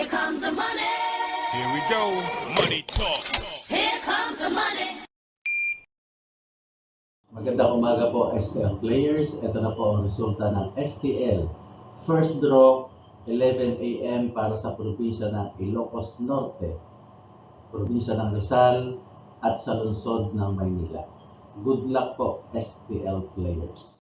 comes the money. Here we go. Money talk. Here comes the money. Magandang umaga po STL players. Ito na po ang resulta ng STL. First draw, 11 a.m. para sa probinsya ng Ilocos Norte, probinsya ng Rizal at sa lungsod ng Maynila. Good luck po STL players.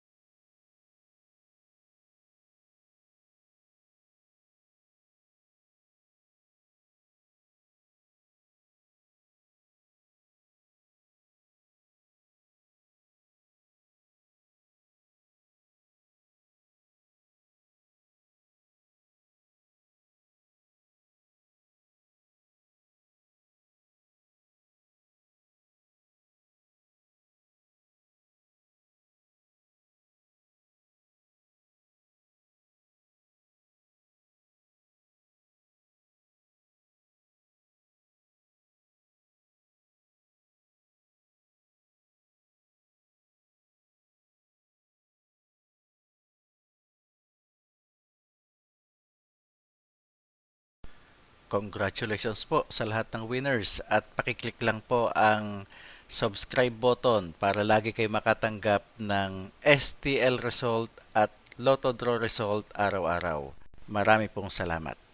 Congratulations po sa lahat ng winners at pakiclick lang po ang subscribe button para lagi kayo makatanggap ng STL result at Lotto Draw result araw-araw. Marami pong salamat.